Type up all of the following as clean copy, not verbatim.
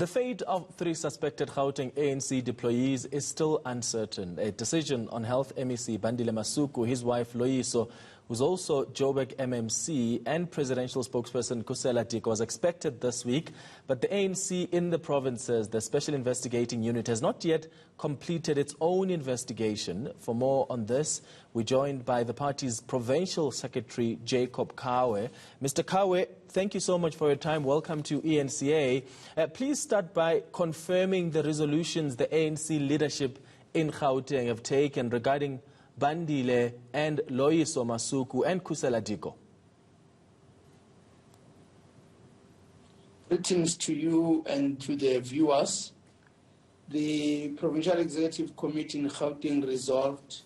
The fate of 3 suspected Gauteng ANC deployees is still uncertain. A decision on Health MEC Bandile Masuku, his wife Loyiso, who's also Joburg MMC, and presidential spokesperson Diko was expected this week, but the ANC in the province says the Special Investigating Unit has not yet completed its own investigation. For more on this, we're joined by the party's provincial secretary, Jacob Khawe. Mr. Khawe, thank you so much for your time. Welcome to ENCA. Please start by confirming the resolutions the ANC leadership in Gauteng have taken regarding Bandile and Loyiso Masuku and Diko. Greetings to you and to the viewers. The Provincial Executive Committee in Gauteng resolved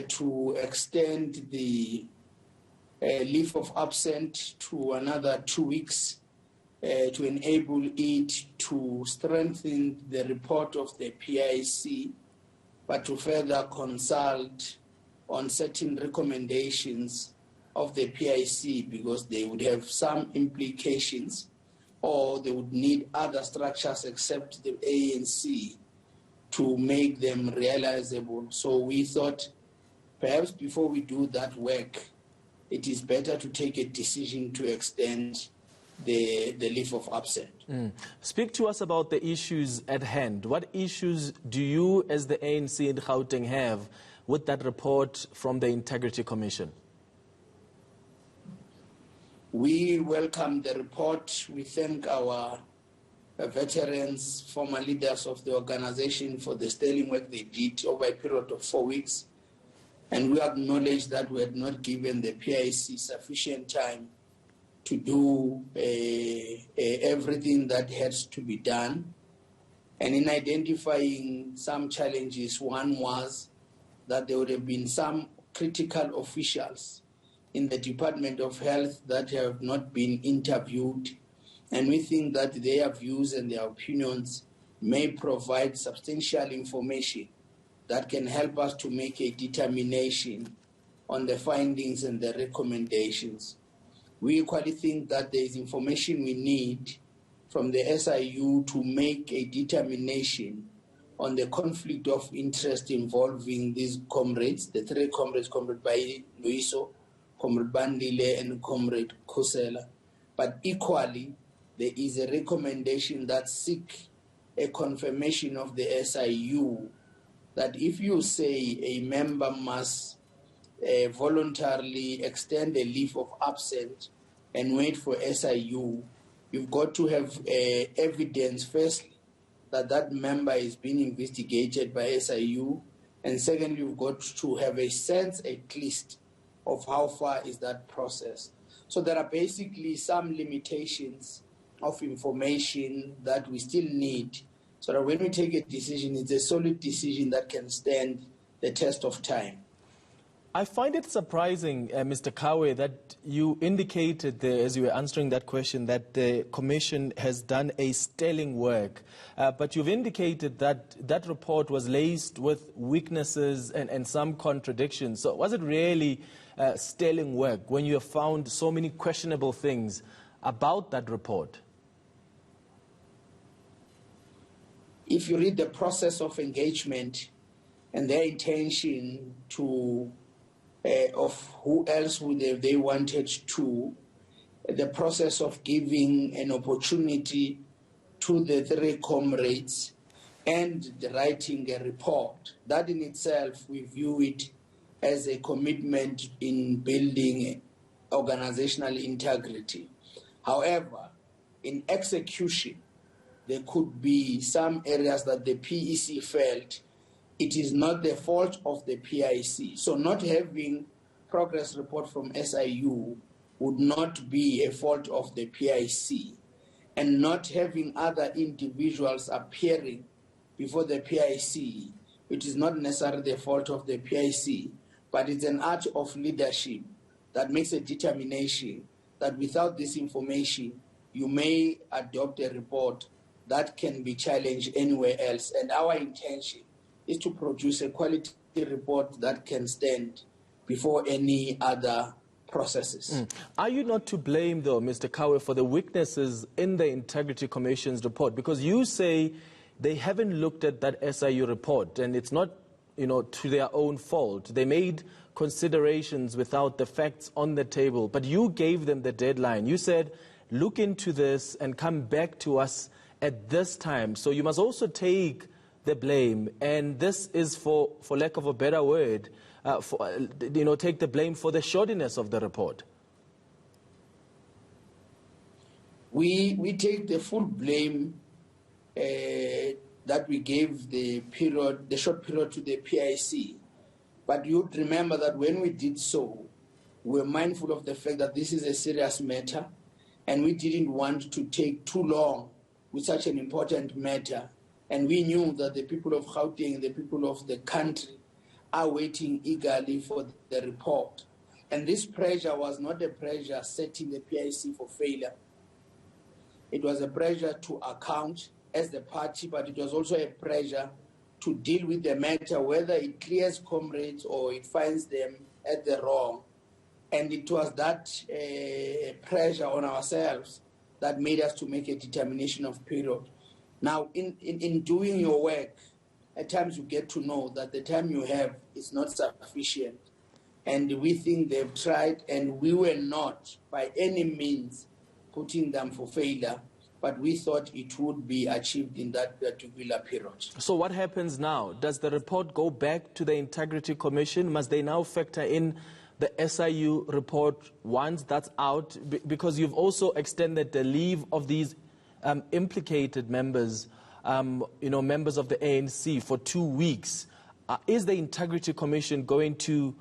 to extend the leave of absence to another 2 weeks to enable it to strengthen the report of the PIC, but to further consult on certain recommendations of the PIC, because they would have some implications or they would need other structures except the ANC to make them realizable. So we thought perhaps before we do that work, it is better to take a decision to extend the leave of absence. Speak to us about the issues at hand. What issues do you as the ANC in Gauteng have with that report from the Integrity Commission? We welcome the report. We thank our veterans, former leaders of the organization for the sterling work they did over a period of 4 weeks. And we acknowledge that we had not given the PIC sufficient time to do everything that has to be done. And in identifying some challenges, one was that there would have been some critical officials in the Department of Health that have not been interviewed. And we think that their views and their opinions may provide substantial information that can help us to make a determination on the findings and the recommendations. We equally think that there is information we need from the SIU to make a determination on the conflict of interest involving these comrades, the 3 comrades, Comrade Loyiso, Comrade Bandile, and Comrade Khusela. But equally, there is a recommendation that seek a confirmation of the SIU that if you say a member must voluntarily extend a leave of absence and wait for SIU, you've got to have evidence, firstly, that that member is being investigated by SIU, and secondly, you've got to have a sense, at least, of how far is that process. So there are basically some limitations of information that we still need, so that when we take a decision, it's a solid decision that can stand the test of time. I find it surprising, Mr. Khawe, that you indicated there, as you were answering that question, that the Commission has done a sterling work. But you've indicated that that report was laced with weaknesses and some contradictions. So was it really sterling work when you have found so many questionable things about that report? If you read the process of engagement and their intention to of who else would they wanted to, the process of giving an opportunity to the 3 comrades and the writing a report, that in itself we view it as a commitment in building organizational integrity. However, in execution, there could be some areas that the PEC felt it is not the fault of the PIC. So not having progress report from SIU would not be a fault of the PIC. And not having other individuals appearing before the PIC, it is not necessarily the fault of the PIC, but it's an art of leadership that makes a determination that without this information, you may adopt a report that can be challenged anywhere else. And our intention is to produce a quality report that can stand before any other processes. Are you not to blame, though, Mr. Khawe, for the weaknesses in the Integrity Commission's report? Because you say they haven't looked at that SIU report, and it's not, to their own fault. They made considerations without the facts on the table, but you gave them the deadline. You said, look into this and come back to us at this time. So you must also take the blame, and this is, for lack of a better word, take the blame for the shoddiness of the report. We take the full blame that we gave the short period to the PIC. But you'd remember that when we did so, we were mindful of the fact that this is a serious matter, and we didn't want to take too long with such an important matter. And we knew that the people of Gauteng, the people of the country, are waiting eagerly for the report. And this pressure was not a pressure setting the PIC for failure. It was a pressure to account as the party, but it was also a pressure to deal with the matter, whether it clears comrades or it finds them at the wrong. And it was that pressure on ourselves that made us to make a determination of period. Now, in doing your work, at times you get to know that the time you have is not sufficient. And we think they've tried, and we were not by any means putting them for failure, but we thought it would be achieved in that particular period. So what happens now? Does the report go back to the Integrity Commission? Must they now factor in the SIU report once that's out? Because you've also extended the leave of these implicated members, members of the ANC for 2 weeks. Is the Integrity Commission going to,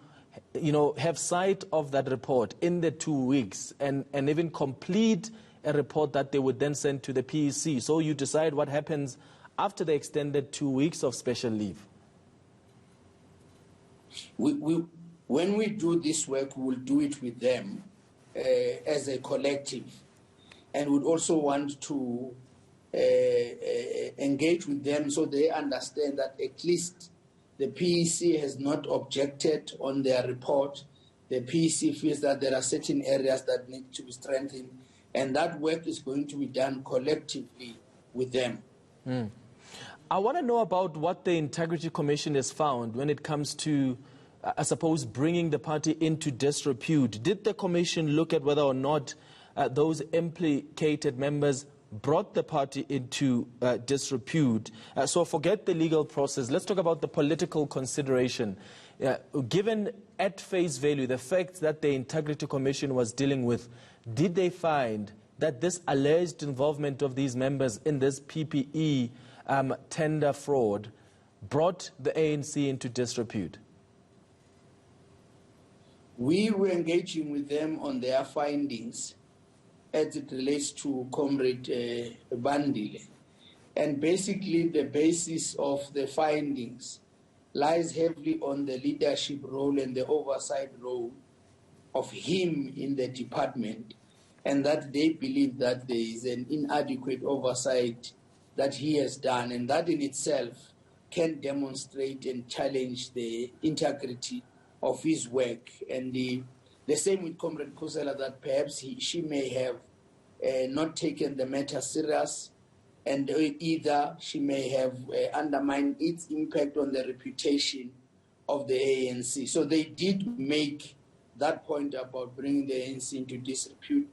have sight of that report in the 2 weeks and even complete a report that they would then send to the PEC? So you decide what happens after the extended 2 weeks of special leave. When we do this work, we will do it with them as a collective. And we'd also want to engage with them so they understand that at least the PEC has not objected on their report. The PEC feels that there are certain areas that need to be strengthened, and that work is going to be done collectively with them. I want to know about what the Integrity Commission has found when it comes to, I suppose, bringing the party into disrepute. Did the Commission look at whether or not those implicated members brought the party into disrepute? So forget the legal process. Let's talk about the political consideration. Given at face value the facts that the Integrity Commission was dealing with, did they find that this alleged involvement of these members in this PPE tender fraud brought the ANC into disrepute? We were engaging with them on their findings as it relates to Comrade Bandile. And basically the basis of the findings lies heavily on the leadership role and the oversight role of him in the department, and that they believe that there is an inadequate oversight that he has done, and that in itself can demonstrate and challenge the integrity of his work. And the same with Comrade Kusela, that perhaps she may have not taken the matter serious, and either she may have undermined its impact on the reputation of the ANC. So they did make that point about bringing the ANC into disrepute.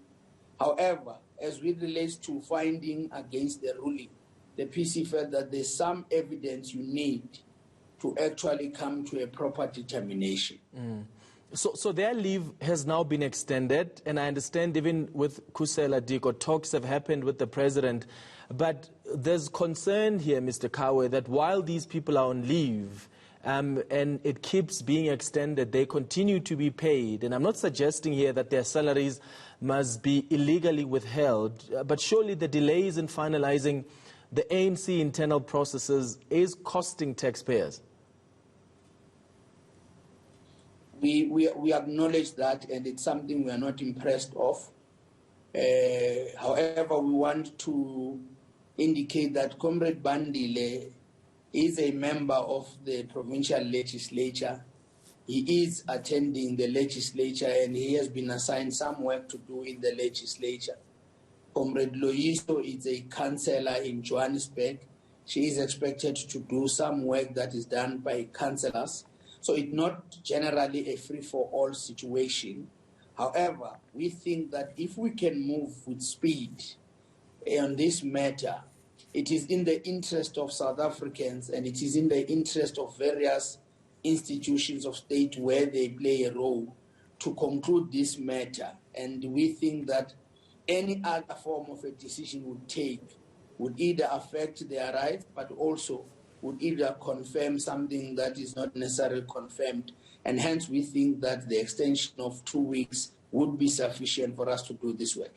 However, as it relates to finding against the ruling, the PC felt that there's some evidence you need to actually come to a proper determination. So their leave has now been extended, and I understand even with Kusela Diko, talks have happened with the president. But there's concern here, Mr. Khawe, that while these people are on leave and it keeps being extended, they continue to be paid. And I'm not suggesting here that their salaries must be illegally withheld, but surely the delays in finalizing the ANC internal processes is costing taxpayers. We acknowledge that, and it's something we are not impressed of. However, we want to indicate that Comrade Bandile is a member of the provincial legislature, he is attending the legislature and he has been assigned some work to do in the legislature. Comrade Loyiso is a councillor in Johannesburg. She is expected to do some work that is done by councillors. So it's not generally a free-for-all situation. However, we think that if we can move with speed on this matter, it is in the interest of South Africans and it is in the interest of various institutions of state where they play a role to conclude this matter. And we think that any other form of a decision would either affect their rights, but also would either confirm something that is not necessarily confirmed. And hence we think that the extension of 2 weeks would be sufficient for us to do this work.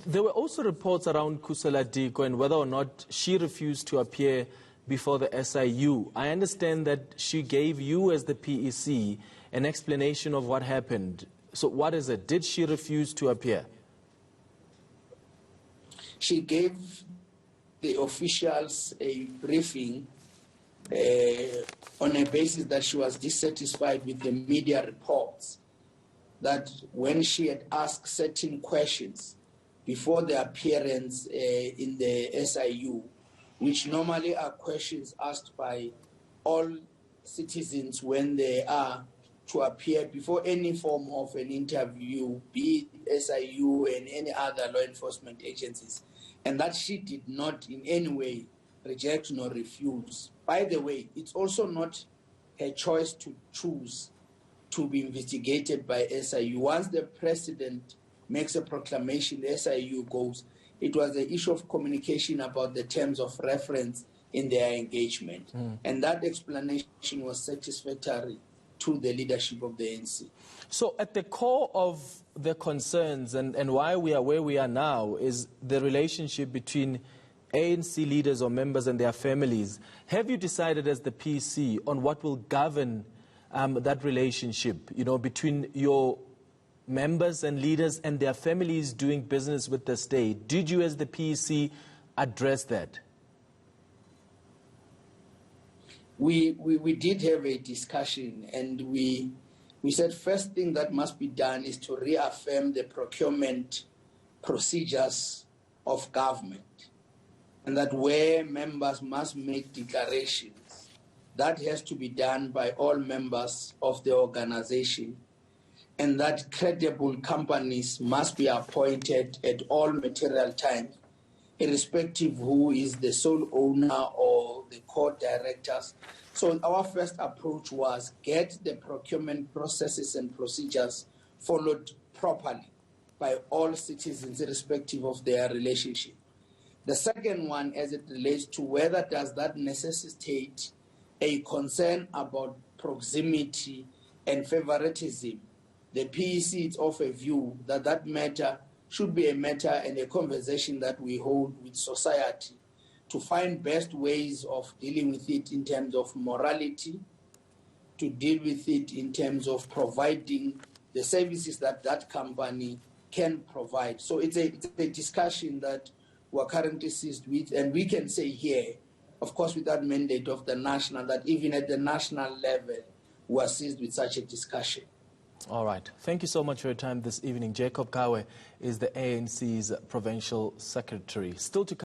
There were also reports around Kusela Diko and whether or not she refused to appear before the SIU. I understand that she gave you as the PEC an explanation of what happened. So what is it? Did she refuse to appear? She gave the officials a briefing on a basis that she was dissatisfied with the media reports, that when she had asked certain questions before the appearance in the SIU, which normally are questions asked by all citizens when they are to appear before any form of an interview, be it SIU and any other law enforcement agencies, and that she did not in any way reject nor refuse. By the way, it's also not her choice to choose to be investigated by SIU. Once the president makes a proclamation, the SIU goes. It was the issue of communication about the terms of reference in their engagement. And that explanation was satisfactory to the leadership of the ANC. So at the core of the concerns and why we are where we are now is the relationship between ANC leaders or members and their families. Have you decided as the PC on what will govern that relationship, between your members and leaders and their families doing business with the state? Did you as the PEC address that? We did have a discussion and we said first thing that must be done is to reaffirm the procurement procedures of government, and that where members must make declarations, that has to be done by all members of the organization, and that credible companies must be appointed at all material times, irrespective who is the sole owner or the core directors. So our first approach was get the procurement processes and procedures followed properly by all citizens, irrespective of their relationship. The second one, as it relates to whether does that necessitate a concern about proximity and favoritism, the PEC is of a view that that matter should be a matter and a conversation that we hold with society to find best ways of dealing with it in terms of morality, to deal with it in terms of providing the services that that company can provide. So it's a discussion that we're currently seized with, and we can say here, of course, with that mandate of the national, that even at the national level, we are seized with such a discussion. All right. Thank you so much for your time this evening. Jacob Khawe is the ANC's provincial secretary. Still to come.